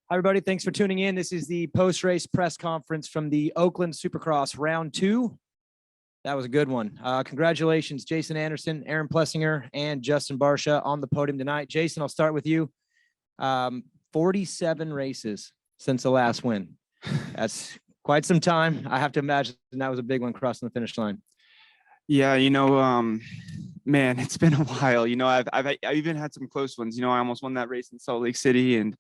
Hi, everybody. Thanks for tuning in. This is the post-race press conference from the Oakland Supercross Round 2. That was a good one. Congratulations, Jason Anderson, Aaron Plessinger, and Justin Barsha on the podium tonight. Jason, I'll start with you. 47 races since the last win. That's quite some time. I have to imagine that was a big one crossing the finish line. Yeah, man, it's been a while. I've even had some close ones. I almost won that race in Salt Lake City, and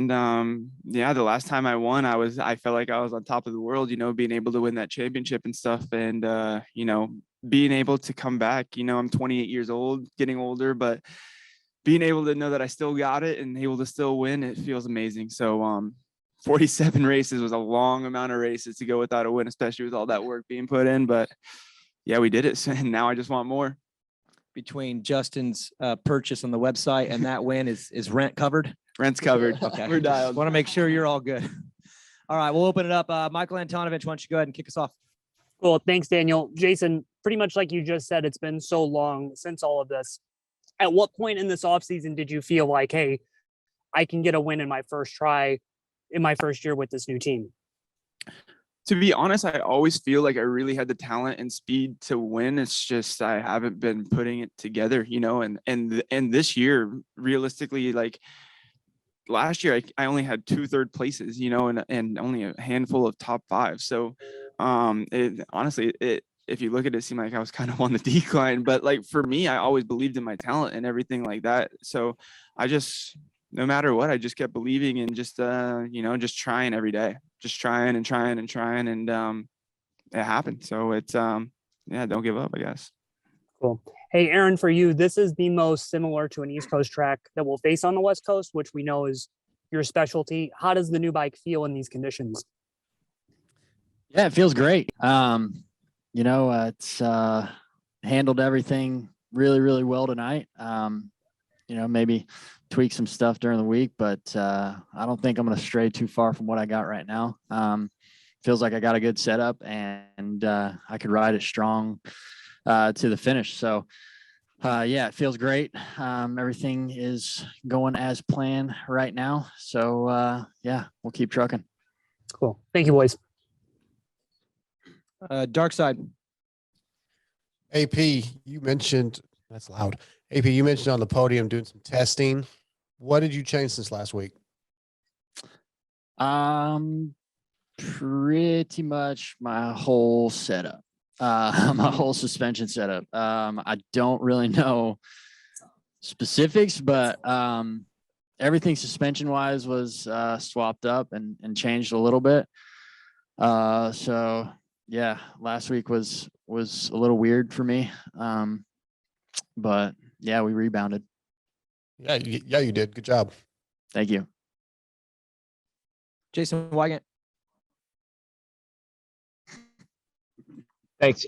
the last time I won, I felt like I was on top of the world, being able to win that championship and stuff. And being able to come back, I'm 28 years old, getting older, but being able to know that I still got it and able to still win, it feels amazing. So 47 races was a long amount of races to go without a win, especially with all that work being put in. But yeah, we did it. And now I just want more. Between Justin's purchase on the website and that win, is rent covered? Rent's covered. Okay. We're dialed. Want to make sure you're all good. All right, we'll open it up. Michael Antonovich, why don't you go ahead and kick us off? Cool. Thanks, Daniel. Jason, pretty much like you just said, it's been so long since all of this. At what point in this offseason did you feel like, hey, I can get a win in my first try in my first year with this new team? To be honest, I always feel like I really had the talent and speed to win. It's just I haven't been putting it together, and this year, realistically, like last year, I only had 2 third places, and only a handful of top 5. So honestly, if you look at it, it seemed like I was kind of on the decline. But like for me, I always believed in my talent and everything like that. So I just, no matter what, I just kept believing and just just trying every day, just trying and trying and trying, and it happened. So it's don't give up, I guess. Cool. Hey, Aaron, for you, this is the most similar to an East Coast track that we'll face on the West Coast, which we know is your specialty. How does the new bike feel in these conditions? Yeah, it feels great. It's handled everything really, really well tonight. Maybe tweak some stuff during the week, but I don't think I'm going to stray too far from what I got right now. Feels like I got a good setup, and I could ride it strong to the finish. So it feels great. Everything is going as planned right now. So we'll keep trucking. Cool. Thank you, boys. Dark side. AP, you mentioned, that's loud. AP, you mentioned on the podium doing some testing. What did you change since last week? Pretty much my whole setup, my whole suspension setup. I don't really know specifics, but everything suspension wise was swapped up and changed a little bit. Last week was a little weird for me. But yeah, we rebounded. Yeah, you did. Good job. Thank you. Jason Wygant. Thanks.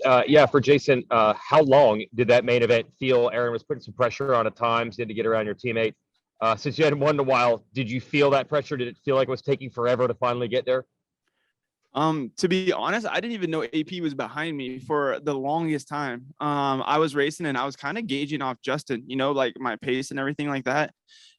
For Jason, how long did that main event feel? Aaron was putting some pressure on at times, had to get around your teammate. Since you hadn't won in a while, did you feel that pressure? Did it feel like it was taking forever to finally get there? To be honest, I didn't even know AP was behind me for the longest time. I was racing and I was kind of gauging off Justin, like my pace and everything like that.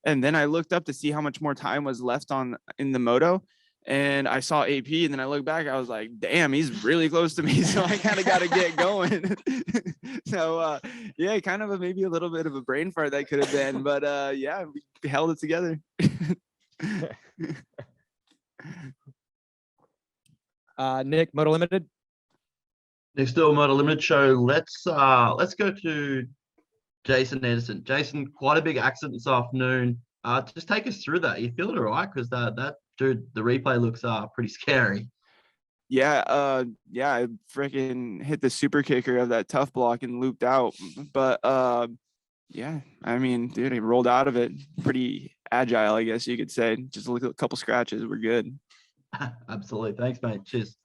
And then I looked up to see how much more time was left in the moto, and I saw AP, and then I looked back, I was like, damn, he's really close to me. So I kind of got to get going. So kind of maybe a little bit of a brain fart that could have been, but we held it together. Nick, Moto Limited. Next door Moto Limited show. Let's go to Jason Anderson. Jason, quite a big accident this afternoon. Just take us through that. You feel it all right? Because that dude, the replay looks pretty scary. I freaking hit the super kicker of that tough block and looped out. But I mean, dude, I rolled out of it pretty agile, I guess you could say. Just a couple scratches, we're good. Absolutely. Thanks, mate. Cheers.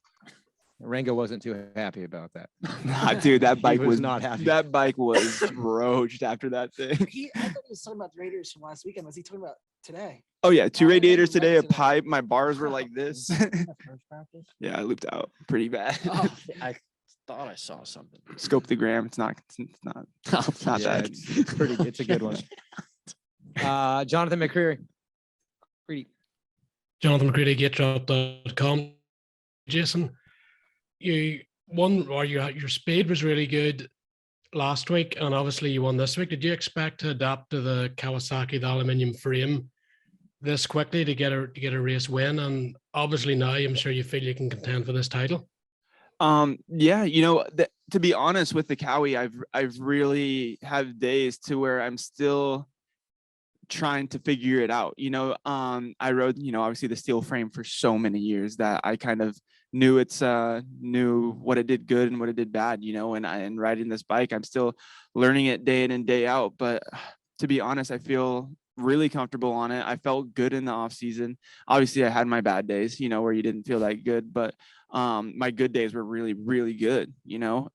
Rango wasn't too happy about that. Nah, dude, that bike was not happy. That bike was roached after that thing. I thought he was talking about the radiators from last weekend. Was he talking about today? Oh yeah, 2 radiators today, a pipe. My bars were like this. Yeah, I looped out pretty bad. I thought I saw something. Scope the gram. It's not bad. It's pretty. It's a good one. Jonathan McCreary. Pretty. Jonathan McCready, GateDrop.com. Jason, you won, or your speed was really good last week, and obviously you won this week. Did you expect to adapt to the Kawasaki, the aluminium frame, this quickly to get a race win? And obviously now I'm sure you feel you can contend for this title. Yeah, to be honest with the Cowie, I've really have days to where I'm still trying to figure it out. I rode, obviously the steel frame for so many years that I kind of knew knew what it did good and what it did bad, and riding this bike, I'm still learning it day in and day out. But to be honest, I feel really comfortable on it. I felt good in the off season. Obviously I had my bad days, where you didn't feel that good, but my good days were really, really good,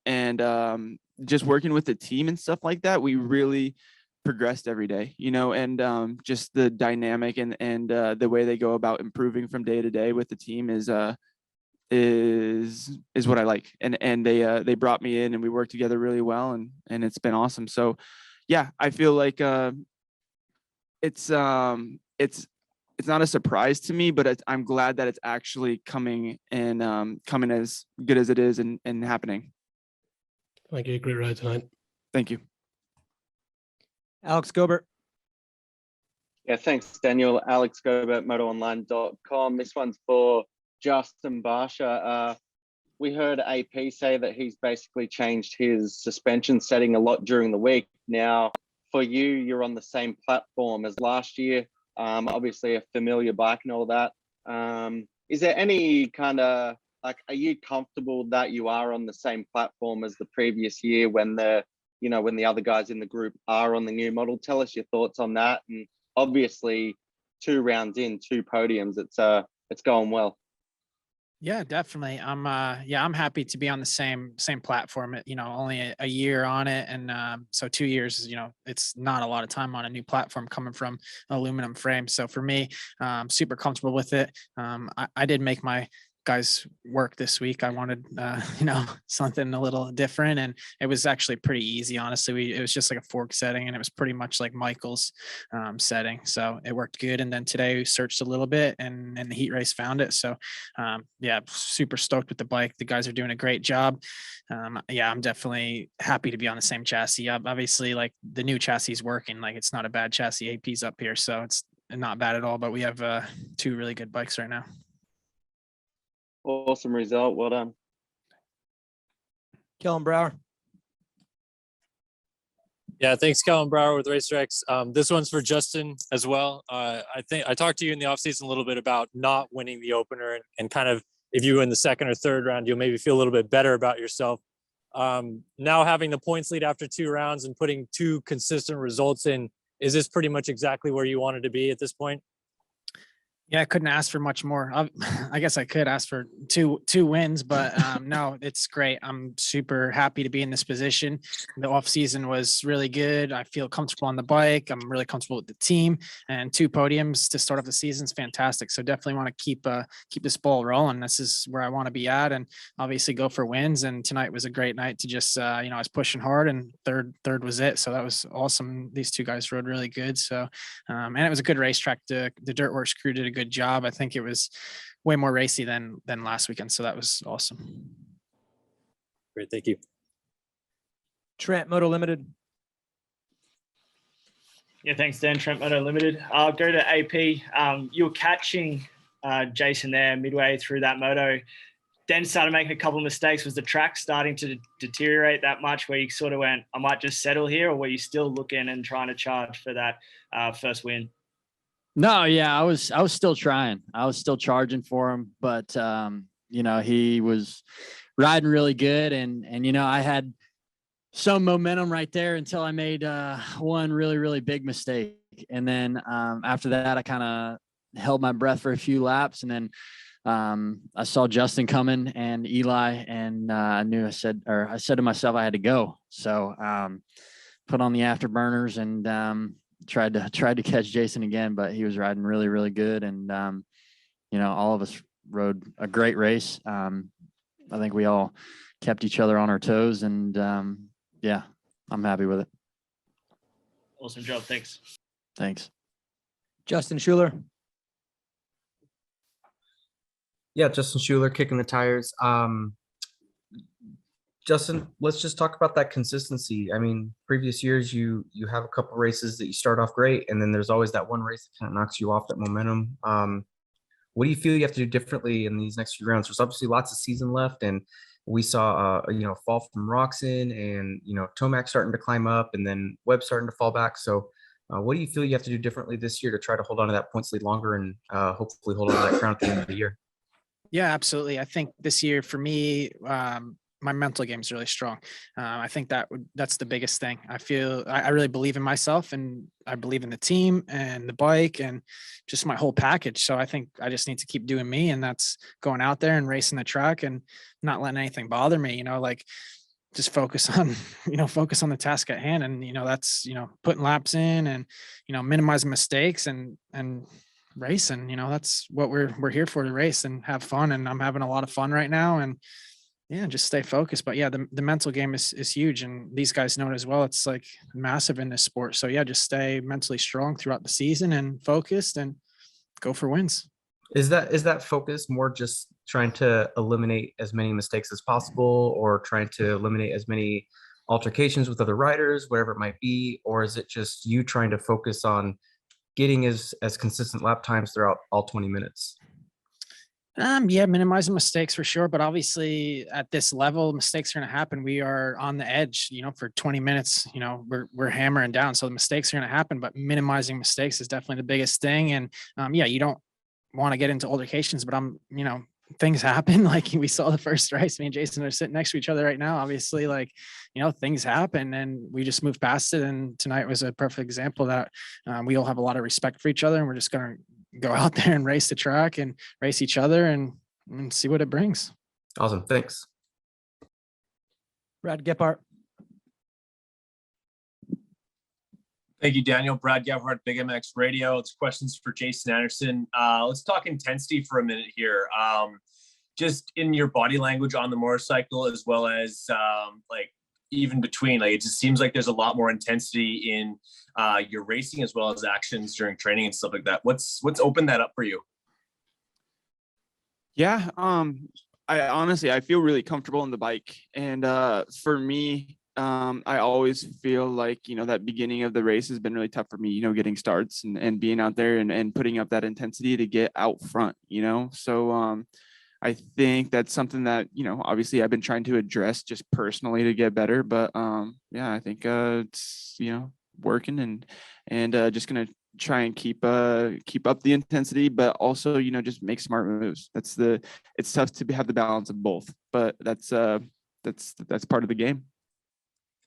and just working with the team and stuff like that, we really progressed every day, and just the dynamic and the way they go about improving from day to day with the team is what I like. And they brought me in and we worked together really well, and it's been awesome. So yeah, I feel like it's not a surprise to me, but I'm glad that it's actually coming and coming as good as it is and happening. Thank you. Great ride tonight. Thank you. Alex Gobert. Yeah, thanks, Daniel. Alex Gobert, motoronline.com. This one's for Justin Barsha. We heard AP say that he's basically changed his suspension setting a lot during the week. Now, for you, you're on the same platform as last year. Obviously a familiar bike and all that. Is there any kind of, are you comfortable that you are on the same platform as the previous year when when the other guys in the group are on the new model? Tell us your thoughts on that. And obviously 2 rounds in, 2 podiums, it's going well. Yeah, definitely. I'm happy to be on the same platform. Only a year on it, and so 2 years. It's not a lot of time on a new platform coming from aluminum frame. So for me, super comfortable with it. I did make my guys work this week. I wanted something a little different, and it was actually pretty easy, honestly. It was just like a fork setting, and it was pretty much like Michael's setting, so it worked good. And then today we searched a little bit, and the heat race found it. So yeah, super stoked with the bike. The guys are doing a great job. Yeah, I'm definitely happy to be on the same chassis. Obviously, like the new chassis is working. Like it's not a bad chassis. AP's up here, so it's not bad at all. But we have 2 really good bikes right now. Awesome result. Well done. Kellen Brower. Yeah, thanks, Kellen Brower with RacerX. This one's for Justin as well. I think I talked to you in the offseason a little bit about not winning the opener and kind of if you win the 2nd or 3rd round, you'll maybe feel a little bit better about yourself. Now having the points lead after 2 rounds and putting 2 consistent results in, is this pretty much exactly where you wanted to be at this point? Yeah, I couldn't ask for much more. I guess I could ask for two wins, but no, it's great. I'm super happy to be in this position. The off season was really good. I feel comfortable on the bike. I'm really comfortable with the team, and 2 podiums to start off the season is fantastic. So definitely want to keep this ball rolling. This is where I want to be at, and obviously go for wins. And tonight was a great night to just I was pushing hard, and third was it. So that was awesome. These 2 guys rode really good. So and it was a good racetrack. The Dirtworks crew did a good job. I think it was way more racy than last weekend, so that was awesome. Great, thank you. Trent, Moto Limited. Yeah, thanks, Dan. Trent, Moto Limited. I'll go to AP. You were catching Jason there midway through that moto, then started making a couple of mistakes. Was the track starting to deteriorate that much where you sort of went, I might just settle here, or were you still looking and trying to charge for that first win? No, yeah, I was still trying. I was still charging for him, but he was riding really good, and I had some momentum right there until I made one really, really big mistake. And then after that, I kind of held my breath for a few laps, and then I saw Justin coming and Eli, and I said to myself I had to go. So put on the afterburners and tried to catch Jason again, but he was riding really, really good. And all of us rode a great race. I think we all kept each other on our toes, and yeah, I'm happy with it. Awesome job. Thanks. Thanks. Justin Schuler. Yeah, Justin Schuler kicking the tires. Justin, let's just talk about that consistency. I mean, previous years you have a couple races that you start off great, and then there's always that one race that kind of knocks you off that momentum. What do you feel you have to do differently in these next few rounds? There's obviously lots of season left, and we saw fall from Roxon, and Tomac starting to climb up, and then Webb starting to fall back. So, what do you feel you have to do differently this year to try to hold on to that points lead longer and hopefully hold on to that crown at the end of the year? Yeah, absolutely. I think this year for me, my mental game is really strong. I think that's the biggest thing. I really believe in myself, and I believe in the team and the bike and just my whole package. So I think I just need to keep doing me, and that's going out there and racing the track and not letting anything bother me, just focus on, focus on the task at hand. And, that's, putting laps in and, minimizing mistakes and racing. That's what we're here for, to race and have fun. And I'm having a lot of fun right now, and yeah, just stay focused. But yeah, the mental game is huge, and these guys know it as well. It's like massive in this sport. So yeah, just stay mentally strong throughout the season and focused and go for wins. Is that focus more just trying to eliminate as many mistakes as possible, or trying to eliminate as many altercations with other riders, whatever it might be? Or is it just you trying to focus on getting as consistent lap times throughout all 20 minutes? Yeah, minimizing mistakes for sure. But obviously at this level, mistakes are going to happen. We are on the edge, for 20 minutes, we're hammering down. So the mistakes are going to happen, but minimizing mistakes is definitely the biggest thing. And yeah, you don't want to get into altercations, but things happen. Like we saw the first race, me and Jason are sitting next to each other right now. Obviously, things happen, and we just move past it. And tonight was a perfect example that we all have a lot of respect for each other, and we're just going to go out there and race the track and race each other and see what it brings. Awesome. Thanks. Brad Gephardt. Thank you, Daniel. Brad Gephardt, Big MX Radio. It's questions for Jason Anderson. Let's talk intensity for a minute here. Just in your body language on the motorcycle, as well as even between, it just seems like there's a lot more intensity in your racing as well as actions during training and stuff like that. What's opened that up for you? Yeah, I feel really comfortable on the bike, and for me, I always feel like that beginning of the race has been really tough for me, getting starts and being out there and putting up that intensity to get out front, so I think that's something that obviously I've been trying to address just personally to get better, but yeah, I think it's working, and just gonna try and keep up the intensity, but also just make smart moves. It's tough to have the balance of both, but that's part of the game.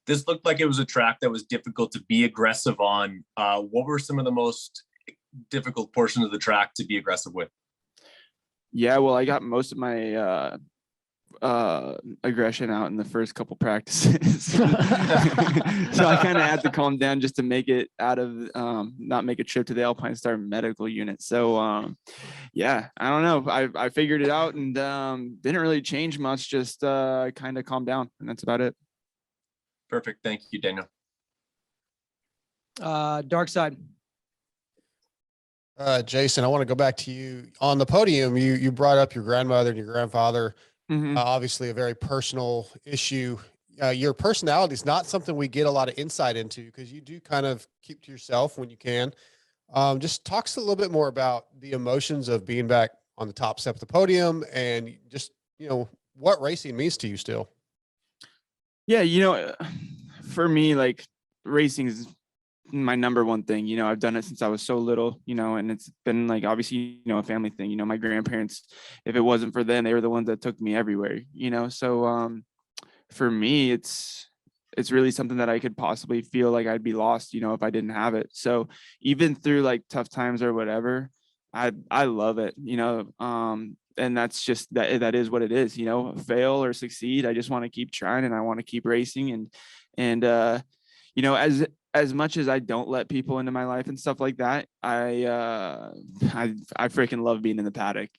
This looked like it was a track that was difficult to be aggressive on. What were some of the most difficult portions of the track to be aggressive with? Yeah, well, I got most of my aggression out in the first couple practices. So I kind of had to calm down just to make it out of not make a trip to the Alpine Star medical unit. So yeah, I don't know. I figured it out and didn't really change much, just kind of calm down, and that's about it. Perfect. Thank you, Daniel. Dark side. Jason, I want to go back to you on the podium. You brought up your grandmother and your grandfather. Obviously a very personal issue. Your personality is not something we get a lot of insight into, because you do kind of keep to yourself when you can. Just talk to us a little bit more about the emotions of being back on the top step of the podium, and just, what racing means to you still. Yeah, for me, racing is my number one thing. I've done it since I was so little, and it's been obviously, a family thing. My grandparents, if it wasn't for them, they were the ones that took me everywhere, so for me, it's really something that I could possibly feel like I'd be lost, if I didn't have it. So even through tough times or whatever, I love it, and that's just that is what it is, fail or succeed. I just want to keep trying, and I want to keep racing, and as much as I don't let people into my life and stuff like that, I freaking love being in the paddock.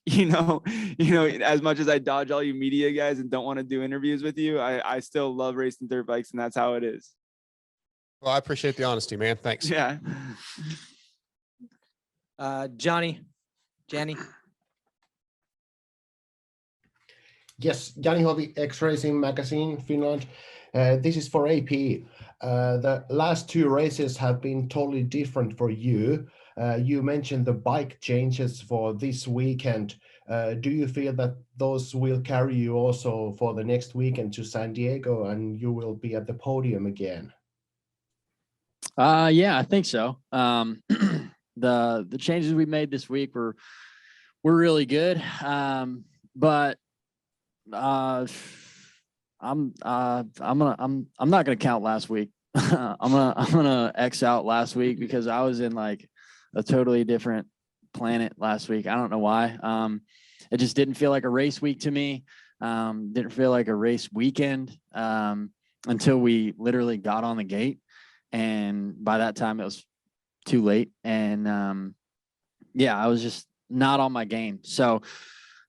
As much as I dodge all you media guys and don't want to do interviews with you, I still love racing dirt bikes, and that's how it is. Well, I appreciate the honesty, man. Thanks. Yeah. Johnny. Yes, Jani Hovi, X Racing Magazine, Finland. This is for AP. The last 2 races have been totally different for you. You mentioned the bike changes for this weekend. Do you feel that those will carry you also for the next weekend to San Diego and you will be at the podium again? Yeah, I think so. The changes we made this week were really good. But I'm not gonna count last week. I'm gonna X out last week because I was in like a totally different planet last week. I don't know why. It just didn't feel like a race week to me. Didn't feel like a race weekend until we literally got on the gate. And by that time it was too late. And yeah, I was just not on my game. So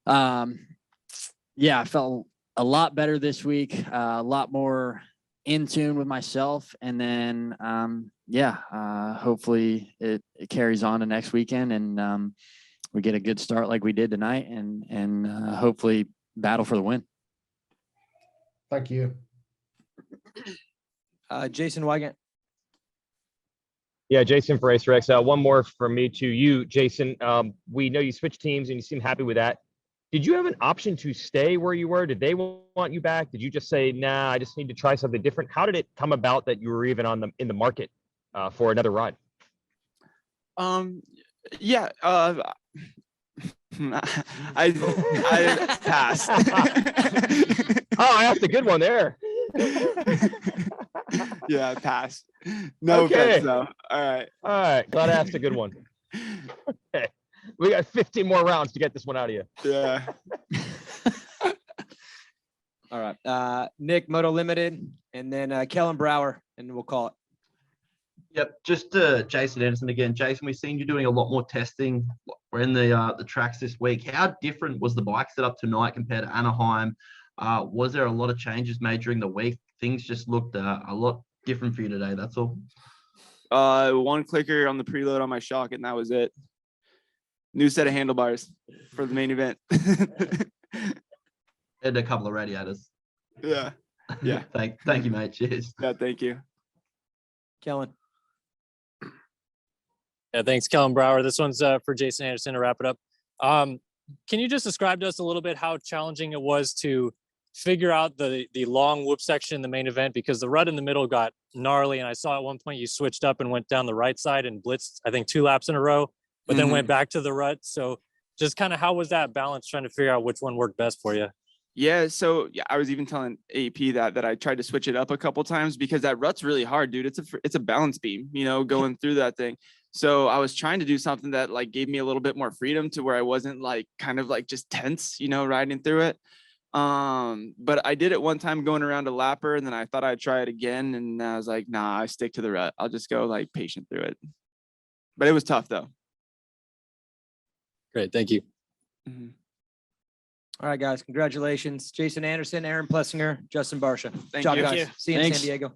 yeah, I felt a lot better this week, a lot more in tune with myself. And then hopefully it carries on to next weekend and we get a good start like we did tonight and hopefully battle for the win. Thank you. Jason Wygant. Yeah, Jason for RacerX. One more from me to you, Jason. We know you switched teams and you seem happy with that. Did you have an option to stay where you were? Did they want you back? Did you just say, nah, I just need to try something different? How did it come about that you were even in the market for another ride? Yeah. I passed. Oh, I asked a good one there. Yeah, I passed. No Okay. offense, though. All right. All right. Glad I asked a good one. Okay. We got 15 more rounds to get this one out of you. Yeah. All right. Nick, Moto Limited, and then Kellen Brower, and we'll call it. Yep, just Jason Anderson again. Jason, we've seen you doing a lot more testing. We're in the tracks this week. How different was the bike setup tonight compared to Anaheim? Was there a lot of changes made during the week? Things just looked a lot different for you today, that's all. One clicker on the preload on my shock, and that was it. New set of handlebars for the main event. And a couple of radiators. Yeah. Yeah. Thank you, mate. Cheers. Yeah, thank you. Kellen. Yeah, thanks, Kellen Brower. This one's for Jason Anderson to wrap it up. Can you just describe to us a little bit how challenging it was to figure out the long whoop section in the main event? Because the rut in the middle got gnarly, and I saw at one point you switched up and went down the right side and blitzed, I think, 2 laps in a row, but then went back to the rut. So just kind of how was that balance trying to figure out which one worked best for you? Yeah, so yeah, I was even telling AP that I tried to switch it up a couple times because that rut's really hard, dude. It's a balance beam, going through that thing. So I was trying to do something that like gave me a little bit more freedom to where I wasn't like kind of like just tense, riding through it. But I did it one time going around a lapper, and then I thought I'd try it again, and I was like, nah, I stick to the rut. I'll just go like patient through it. But it was tough though. Great, thank you. All right, guys, congratulations. Jason Anderson, Aaron Plessinger, Justin Barsha. Thank Good job, you. guys. See you in San Diego.